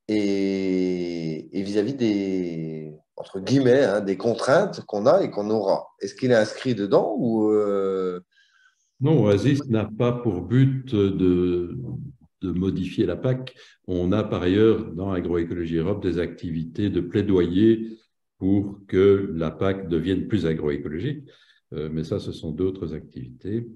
et vis-à-vis des, entre guillemets, hein, des contraintes qu'on a et qu'on aura? Est-ce qu'il est inscrit dedans ou Non, Oasis n'a pas pour but de modifier la PAC. On a par ailleurs dans Agroécologie Europe des activités de plaidoyer pour que la PAC devienne plus agroécologique. Mais ça, ce sont d'autres activités.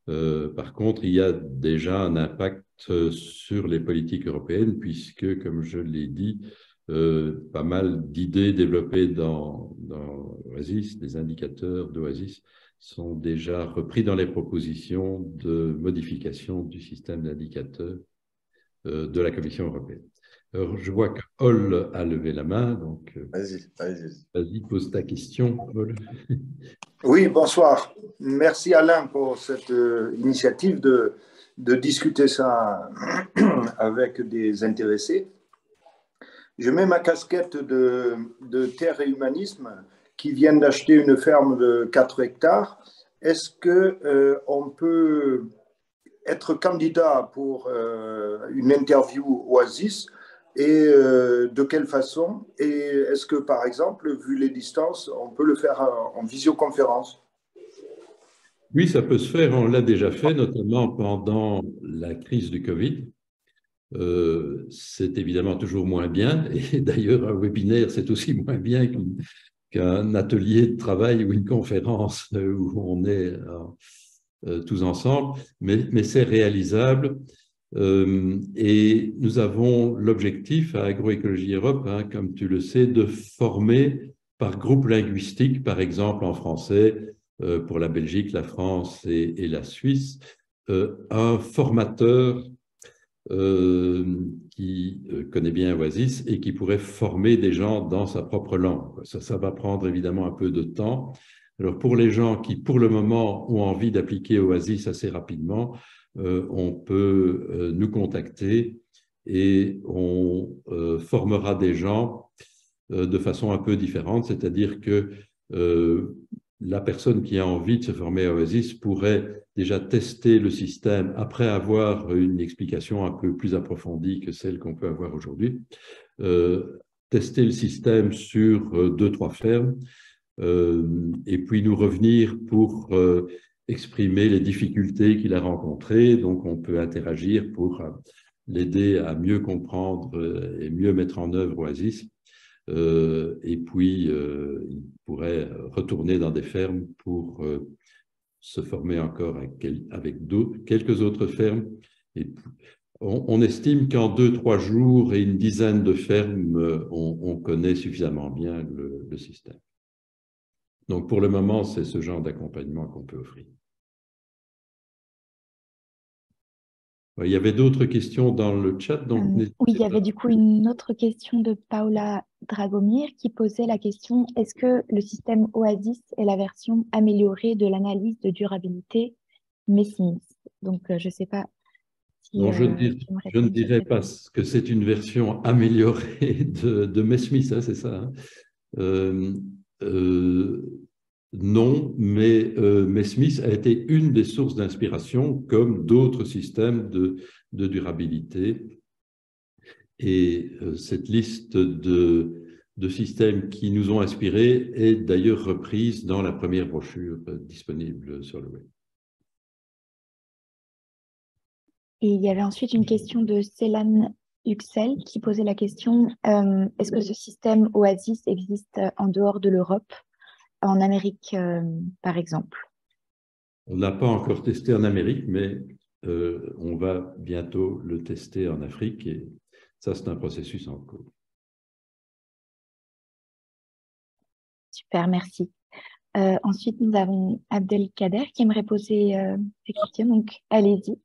Par contre, il y a déjà un impact sur les politiques européennes puisque, comme je l'ai dit, pas mal d'idées développées dans Oasis, des indicateurs d'Oasis, sont déjà repris dans les propositions de modification du système d'indicateurs de la Commission européenne. Alors, je vois que Hall a levé la main, donc vas-y, pose ta question, Hall. Oui, bonsoir. Merci Alain pour cette initiative de discuter ça avec des intéressés. Je mets ma casquette de terre et humanisme qui viennent d'acheter une ferme de 4 hectares. Est-ce qu'on peut être candidat pour une interview Oasis et de quelle façon? Et est-ce que, par exemple, vu les distances, on peut le faire en visioconférence? Oui, ça peut se faire. On l'a déjà fait, notamment pendant la crise du Covid. C'est évidemment toujours moins bien. Et d'ailleurs, un webinaire, c'est aussi moins bien qu'un atelier de travail ou une conférence où on est tous ensemble. Mais c'est réalisable. Et nous avons l'objectif à Agroécologie Europe, hein, comme tu le sais, de former par groupe linguistique, par exemple en français, pour la Belgique, la France et la Suisse, un formateur qui connaît bien Oasis et qui pourrait former des gens dans sa propre langue. Ça va prendre évidemment un peu de temps. Alors pour les gens qui, pour le moment, ont envie d'appliquer Oasis assez rapidement, on peut nous contacter et on formera des gens de façon un peu différente, c'est-à-dire que la personne qui a envie de se former à Oasis pourrait déjà tester le système après avoir une explication un peu plus approfondie que celle qu'on peut avoir aujourd'hui, tester le système sur 2-3 fermes et puis nous revenir pour exprimer les difficultés qu'il a rencontrées. Donc, on peut interagir pour l'aider à mieux comprendre et mieux mettre en œuvre Oasis. Et puis, il pourrait retourner dans des fermes pour se former encore avec quelques autres fermes. Et on estime qu'en 2-3 jours et une dizaine de fermes, on connaît suffisamment bien le système. Donc, pour le moment, c'est ce genre d'accompagnement qu'on peut offrir. Il y avait d'autres questions dans le chat. Donc oui, il y avait du coup une autre question de Paula Dragomir qui posait la question: est-ce que le système Oasis est la version améliorée de l'analyse de durabilité Messmith? Donc, je ne sais pas si non, je ne dirais pas que c'est une version améliorée de Messmith, hein, c'est ça. Hein. Non, mais Messmith a été une des sources d'inspiration, comme d'autres systèmes de durabilité. Et cette liste de systèmes qui nous ont inspirés est d'ailleurs reprise dans la première brochure disponible sur le web. Et il y avait ensuite une question de Célan Huxel qui posait la question: est-ce que ce système Oasis existe en dehors de l'Europe, en Amérique par exemple? On n'a pas encore testé en Amérique, mais on va bientôt le tester en Afrique et ça, c'est un processus en cours. Super, merci. Ensuite, nous avons Abdelkader qui aimerait poser des questions, donc allez-y,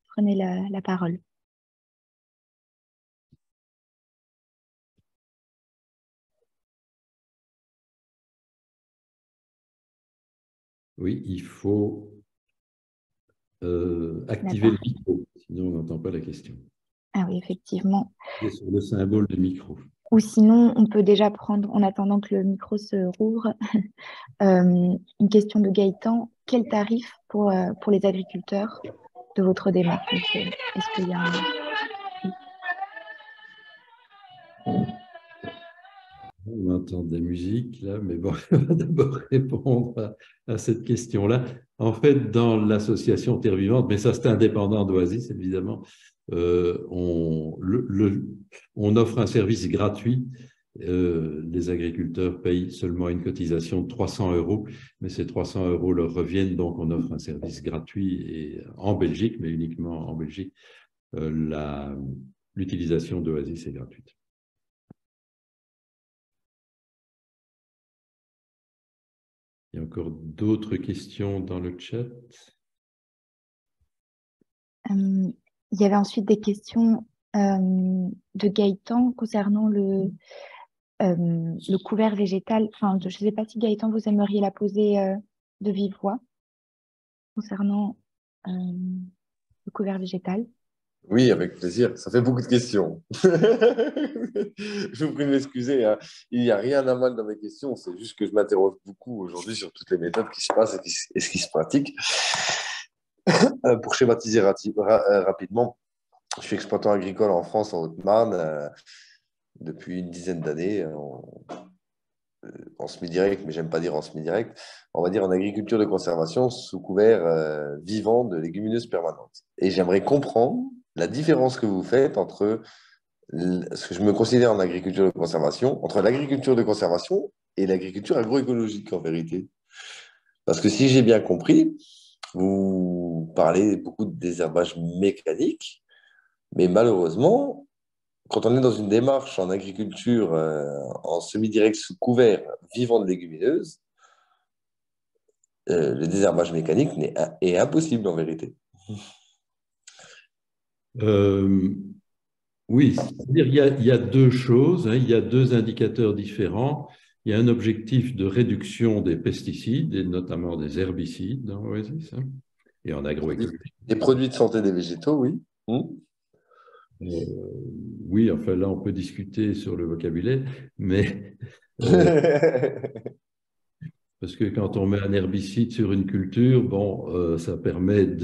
prenez la parole. Oui, il faut activer le micro, sinon on n'entend pas la question. Ah oui, effectivement. C'est sur le symbole de micro. Ou sinon, on peut déjà prendre, en attendant que le micro se rouvre, une question de Gaëtan: quel tarif pour les agriculteurs de votre démarche? Est-ce qu'il y a On entend des musiques là, mais bon, on va d'abord répondre à cette question-là. En fait, dans l'association Terre Vivante, mais ça c'est indépendant d'Oasis évidemment, on offre un service gratuit. Les agriculteurs payent seulement une cotisation de 300 €, mais ces 300 € leur reviennent, donc on offre un service gratuit et, en Belgique, mais uniquement en Belgique, l'utilisation d'Oasis est gratuite. Il y a encore d'autres questions dans le chat. Il y avait ensuite des questions de Gaëtan concernant le couvert végétal. Enfin, je ne sais pas si Gaëtan, vous aimeriez la poser de vive voix concernant le couvert végétal. Oui, avec plaisir. Ça fait beaucoup de questions. Je vous prie de m'excuser, hein. Il n'y a rien à mal dans mes questions. C'est juste que je m'interroge beaucoup aujourd'hui sur toutes les méthodes qui se passent et ce qui se pratique. Pour schématiser rapidement, je suis exploitant agricole en France, en Haute-Marne, depuis une dizaine d'années, en semi-direct, mais j'aime pas dire en semi-direct, on va dire en agriculture de conservation sous couvert vivant de légumineuses permanentes. Et j'aimerais comprendre la différence que vous faites entre ce que je me considère en agriculture de conservation, entre l'agriculture de conservation et l'agriculture agroécologique en vérité. Parce que si j'ai bien compris, vous parlez beaucoup de désherbage mécanique, mais malheureusement, quand on est dans une démarche en agriculture en semi-direct sous couvert vivant de légumineuses, le désherbage mécanique est impossible en vérité. Oui, c'est-à-dire il y a deux choses, hein, il y a deux indicateurs différents. Il y a un objectif de réduction des pesticides, et notamment des herbicides dans Oasis, hein, et en agroécologie. Les produits de santé des végétaux, oui. Oui, enfin là, on peut discuter sur le vocabulaire, mais parce que quand on met un herbicide sur une culture, bon, ça permet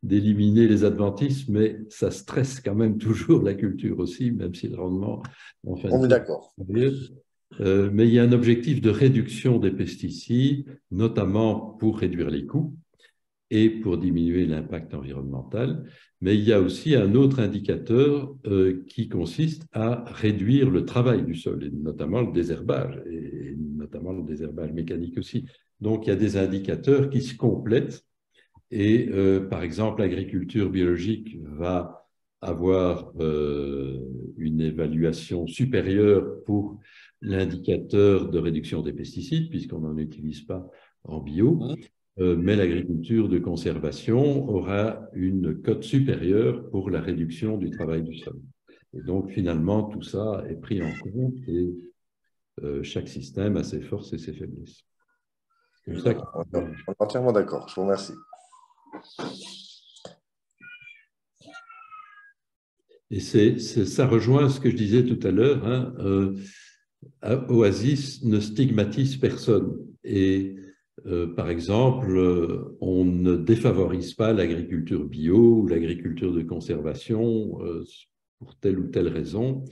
d'éliminer les adventices, mais ça stresse quand même toujours la culture aussi, même si le rendement, enfin, on est d'accord. Mais il y a un objectif de réduction des pesticides, notamment pour réduire les coûts et pour diminuer l'impact environnemental. Mais il y a aussi un autre indicateur qui consiste à réduire le travail du sol, et notamment le désherbage, et notamment le désherbage mécanique aussi. Donc, il y a des indicateurs qui se complètent. Et par exemple, l'agriculture biologique va avoir une évaluation supérieure pour l'indicateur de réduction des pesticides, puisqu'on n'en utilise pas en bio. Mais l'agriculture de conservation aura une cote supérieure pour la réduction du travail du sol. Et donc, finalement, tout ça est pris en compte et chaque système a ses forces et ses faiblesses. On est entièrement d'accord. Je vous remercie. Et ça rejoint ce que je disais tout à l'heure, hein, Oasis ne stigmatise personne. Et par exemple, on ne défavorise pas l'agriculture bio ou l'agriculture de conservation pour telle ou telle raison.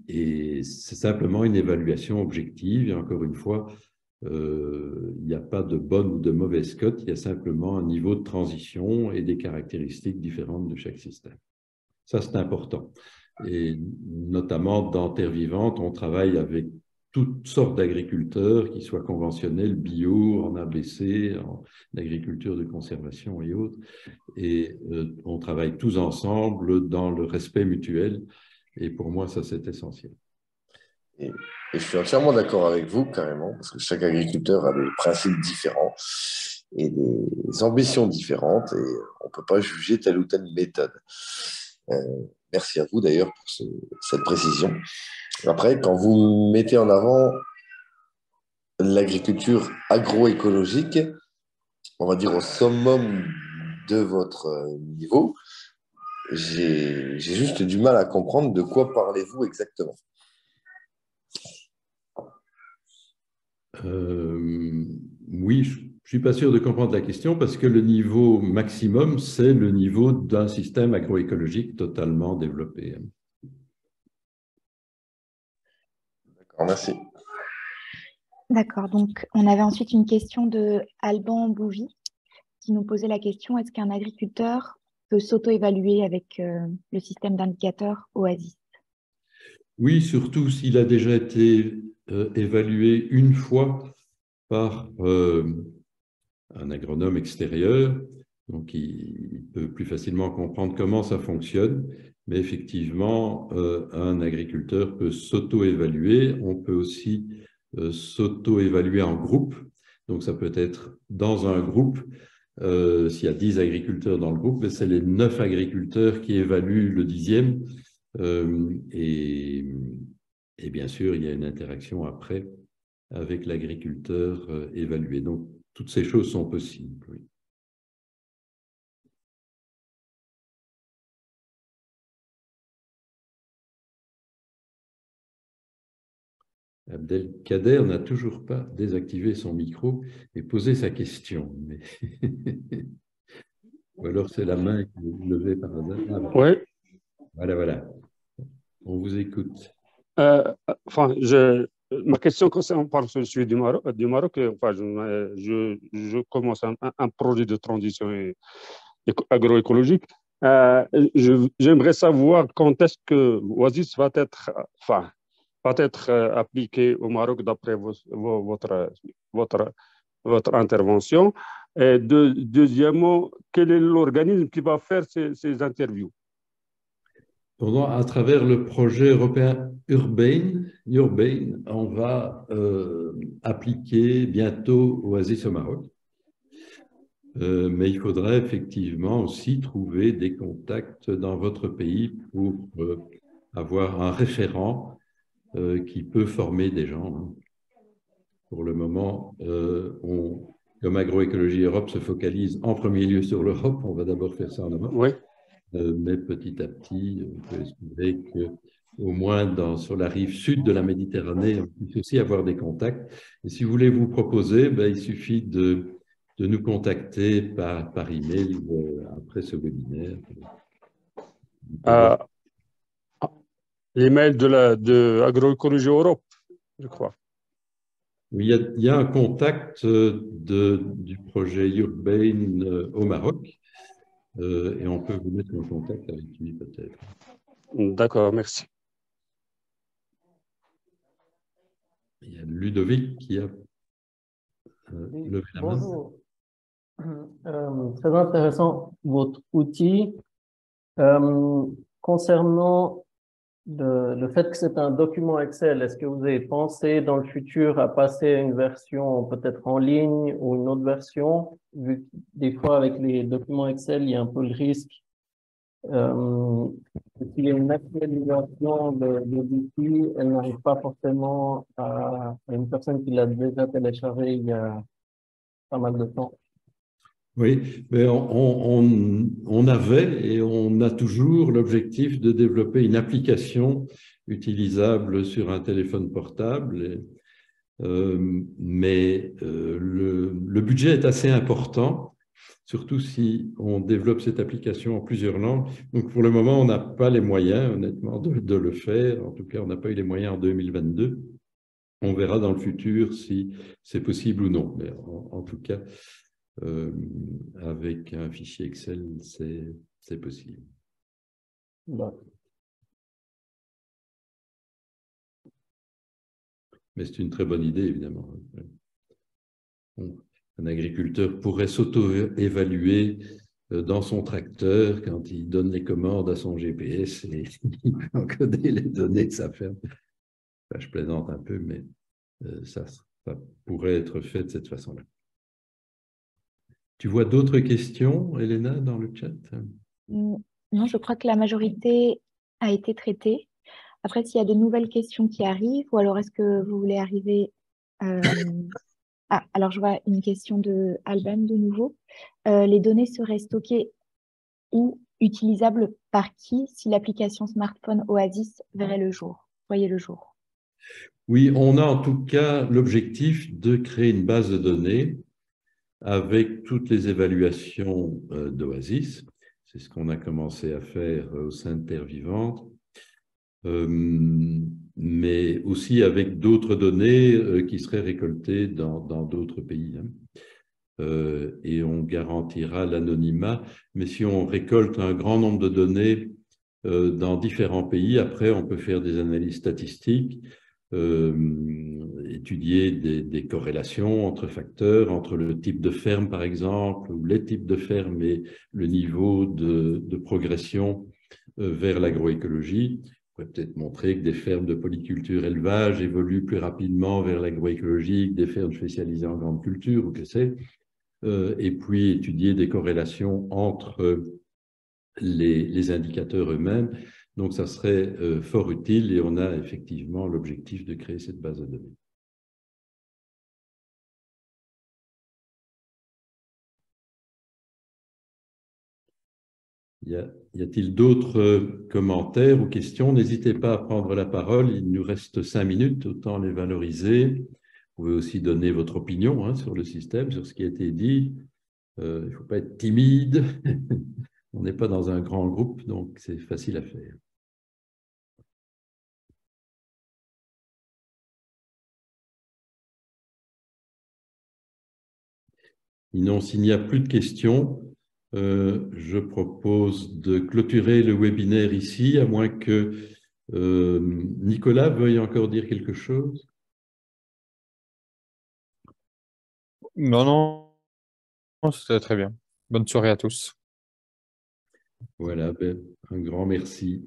Et c'est simplement une évaluation objective. Et encore une fois, il n'y a pas de bonne ou de mauvaise cote, il y a simplement un niveau de transition et des caractéristiques différentes de chaque système. Ça, c'est important. Et notamment dans Terre Vivante, on travaille avec toutes sortes d'agriculteurs, qu'ils soient conventionnels, bio, en ABC, en agriculture de conservation et autres. Et on travaille tous ensemble dans le respect mutuel. Et pour moi, ça, c'est essentiel. Et je suis entièrement d'accord avec vous, carrément, parce que chaque agriculteur a des principes différents et des ambitions différentes, et on ne peut pas juger telle ou telle méthode. Merci à vous, d'ailleurs, pour cette précision. Après, quand vous mettez en avant l'agriculture agroécologique, on va dire au summum de votre niveau, j'ai juste du mal à comprendre de quoi parlez-vous exactement. Oui, je ne suis pas sûr de comprendre la question parce que le niveau maximum, c'est le niveau d'un système agroécologique totalement développé. D'accord, merci. D'accord, donc on avait ensuite une question de Alban Bouvy qui nous posait la question, est-ce qu'un agriculteur peut s'auto-évaluer avec le système d'indicateurs OASIS? Oui, surtout s'il a déjà été évalué une fois par un agronome extérieur, donc il peut plus facilement comprendre comment ça fonctionne. Mais effectivement, un agriculteur peut s'auto-évaluer. On peut aussi s'auto-évaluer en groupe. Donc ça peut être dans un groupe. S'il y a 10 agriculteurs dans le groupe, c'est les 9 agriculteurs qui évaluent le 10e. Et bien sûr, il y a une interaction après avec l'agriculteur évalué. Donc, toutes ces choses sont possibles. Oui. Abdelkader n'a toujours pas désactivé son micro et posé sa question. Mais ou alors c'est la main qui est levée par hasard. Ah, oui. Voilà, voilà. On vous écoute. Enfin, ma question concerne parce que je suis du Maroc. Enfin, je commence un projet de transition agroécologique. J'aimerais savoir quand est-ce que Oasis va être appliqué au Maroc d'après votre intervention. Et deuxièmement, quel est l'organisme qui va faire ces interviews? À travers le projet européen Urbane, on va appliquer bientôt Oasis au Maroc. Mais il faudrait effectivement aussi trouver des contacts dans votre pays pour avoir un référent qui peut former des gens. Pour le moment, comme Agroécologie Europe se focalise en premier lieu sur l'Europe, on va d'abord faire ça en Europe. Oui. Mais petit à petit, on peut espérer qu'au moins sur la rive sud de la Méditerranée, on puisse aussi avoir des contacts. Et si vous voulez vous proposer, il suffit de nous contacter par email après ce webinaire. L'email de Agroécologie Europe, je crois. Oui, il y a un contact du projet Urbane au Maroc. Et on peut vous mettre en contact avec lui peut-être. D'accord, merci. Il y a Ludovic qui a levé la main. Bonjour. Très intéressant votre outil. Concernant le fait que c'est un document Excel, est-ce que vous avez pensé dans le futur à passer à une version peut-être en ligne ou une autre version, vu que des fois avec les documents Excel, il y a un peu le risque qu'il y ait une actualisation de l'outil, elle n'arrive pas forcément à une personne qui l'a déjà téléchargé il y a pas mal de temps. Oui, mais on avait et on a toujours l'objectif de développer une application utilisable sur un téléphone portable. Mais le budget est assez important, surtout si on développe cette application en plusieurs langues. Donc, pour le moment, on n'a pas les moyens, honnêtement, de le faire. En tout cas, on n'a pas eu les moyens en 2022. On verra dans le futur si c'est possible ou non. Mais en tout cas, avec un fichier Excel, c'est possible. Mais c'est une très bonne idée, évidemment. Un agriculteur pourrait s'auto-évaluer dans son tracteur quand il donne les commandes à son GPS et il peut encoder les données de sa ferme. Enfin, je plaisante un peu, mais ça pourrait être fait de cette façon-là. Tu vois d'autres questions, Elena, dans le chat? Non, je crois que la majorité a été traitée. Après, s'il y a de nouvelles questions qui arrivent, ou alors est-ce que vous voulez arriver... alors je vois une question de Alban de nouveau. Les données seraient stockées ou utilisables par qui si l'application smartphone Oasis voyait le jour? Oui, on a en tout cas l'objectif de créer une base de données avec toutes les évaluations d'Oasis. C'est ce qu'on a commencé à faire au sein de Terre Vivante. mais aussi avec d'autres données qui seraient récoltées dans d'autres pays. Et on garantira l'anonymat. Mais si on récolte un grand nombre de données dans différents pays, après, on peut faire des analyses statistiques, étudier des corrélations entre facteurs, entre le type de ferme, par exemple, ou les types de fermes et le niveau de progression vers l'agroécologie. On pourrait peut-être montrer que des fermes de polyculture élevage évoluent plus rapidement vers l'agroécologie que des fermes spécialisées en grande culture, ou que c'est. Et puis étudier des corrélations entre les indicateurs eux-mêmes. Donc, ça serait fort utile et on a effectivement l'objectif de créer cette base de données. Y a-t-il d'autres commentaires ou questions? N'hésitez pas à prendre la parole. Il nous reste 5 minutes, autant les valoriser. Vous pouvez aussi donner votre opinion sur le système, sur ce qui a été dit. Il ne faut pas être timide. On n'est pas dans un grand groupe, donc c'est facile à faire. Sinon, s'il n'y a plus de questions, je propose de clôturer le webinaire ici, à moins que Nicolas veuille encore dire quelque chose. Non, non, c'était très bien. Bonne soirée à tous. Voilà, un grand merci.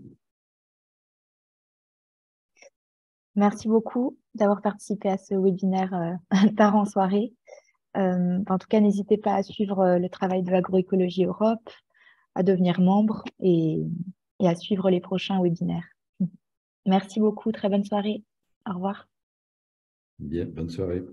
Merci beaucoup d'avoir participé à ce webinaire tard en soirée. En tout cas, n'hésitez pas à suivre le travail de Agroécologie Europe, à devenir membre et à suivre les prochains webinaires. Merci beaucoup, très bonne soirée. Au revoir. Bien, bonne soirée.